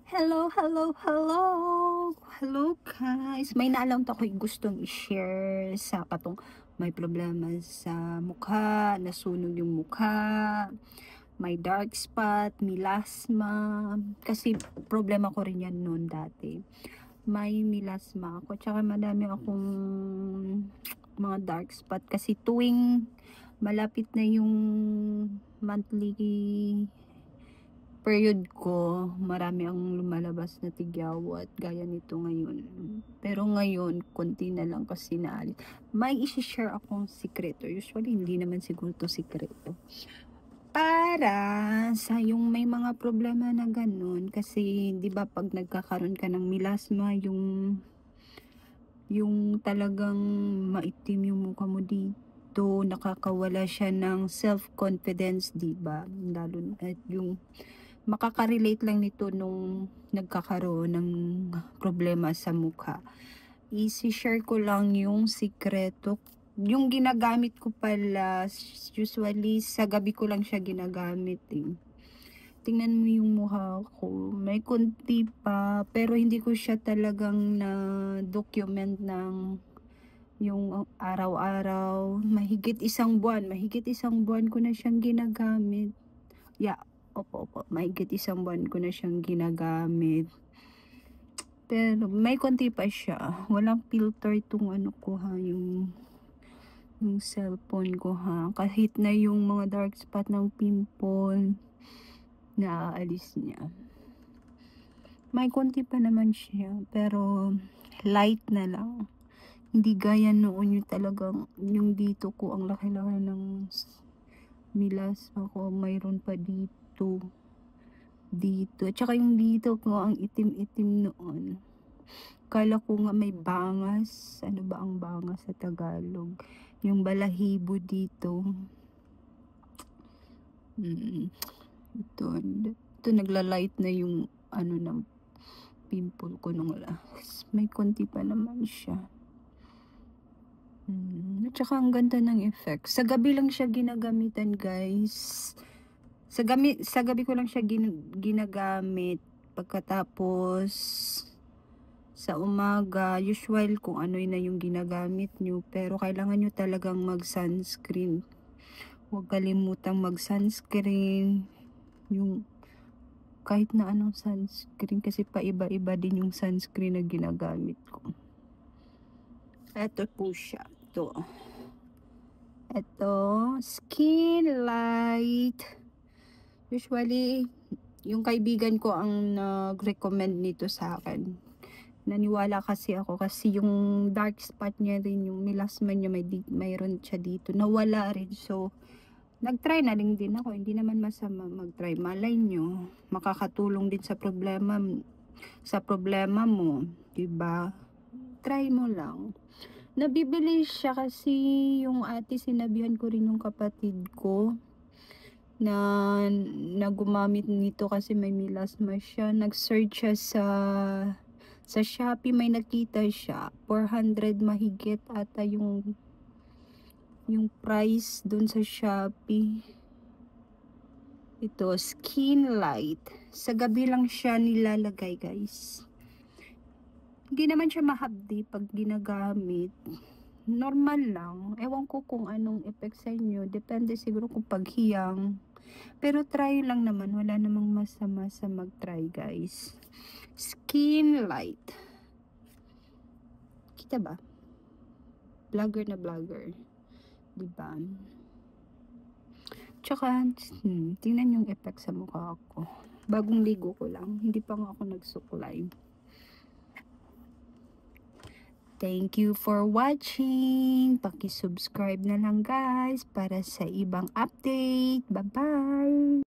Hello, hello, hello! Hello guys! May naalam to ako'y gustong i-share sa katong may problema sa mukha, nasunog yung mukha, may dark spot, melasma. Kasi problema ko rin yan noon dati. May melasma ako, tsaka madami akong mga dark spot kasi tuwing malapit na yung monthly period ko, marami ang lumalabas na tigyawat gaya nito ngayon. Pero ngayon, konti na lang kasi naalit. May isi-share akong sikreto. Usually, hindi naman siguro to sikreto. Para sa yung may mga problema na ganun, kasi 'di ba pag nagkakaroon ka ng melasma, yung talagang maitim yung mukha mo dito, nakakawala siya ng self-confidence, 'di ba? Lalo at yung makaka-relate lang nito nung nagkakaroon ng problema sa mukha. I-share ko lang yung sikreto. Yung ginagamit ko pala, usually sa gabi ko lang siya ginagamit eh. Tingnan mo yung mukha ko. May konti pa, pero hindi ko siya talagang na-document ng yung araw-araw. Mahigit isang buwan ko na siyang ginagamit. Yeah, opo, mahigit isang buwan ko na siyang ginagamit. Pero may konti pa siya. Walang filter itong ano ko ha, yung cellphone ko ha. Kahit na yung mga dark spot ng pimple, naaalis niya. May konti pa naman siya, pero light na lang. Hindi gaya noon yung talagang, yung dito ko, ang laki-laki ng melasma ko. Mayroon pa dito. Tsaka yung dito ko, ang itim-itim noon. Kala ko nga may bangas. Ano ba ang bangas sa Tagalog? Yung balahibo dito. Ito nagla-light na yung ano ng pimple ko nung may konti pa naman siya. Tsaka ang ganda ng effect. Sa gabi lang siya ginagamitan, guys. Sa gabi ko lang siya ginagamit. Pagkatapos sa umaga, usual kung ano na yung ginagamit nyo. Pero kailangan nyo talagang mag-sunscreen. Huwag kalimutang mag-sunscreen. Yung kahit na anong sunscreen, kasi paiba-iba din yung sunscreen na ginagamit ko. Ito po siya. Ito, Skin Light. Usually, yung kaibigan ko ang nag-recommend nito sa akin. Naniwala kasi ako kasi yung dark spot niya rin, yung melasma niya, mayroon siya dito. Nawala rin. So, nag-try na rin din ako. Hindi naman masama mag-try. Malay nyo, makakatulong din sa problema mo. Diba? Try mo lang. Nabibili siya kasi yung ate, sinabihan ko rin yung kapatid ko na gumamit nito kasi may melasma siya. Nag-search siya sa Shopee, may nakita siya. 400 mahigit ata yung price dun sa Shopee. Ito, Skin Light. Sa gabi lang siya nilalagay, guys. Hindi naman siya mahapdi pag ginagamit. Normal lang. Ewan ko kung anong effect sa inyo. Depende siguro kung paghiyang. Pero try lang naman. Wala namang masama sa mag-try, guys. Skin Light. Kita ba? Vlogger na vlogger. Diba? Tsaka, tingnan yung effect sa mukha ko. Bagong ligo ko lang. Hindi pa nga ako nagsuklay. Thank you for watching. Paki-subscribe na lang, guys, para sa ibang update. Bye-bye!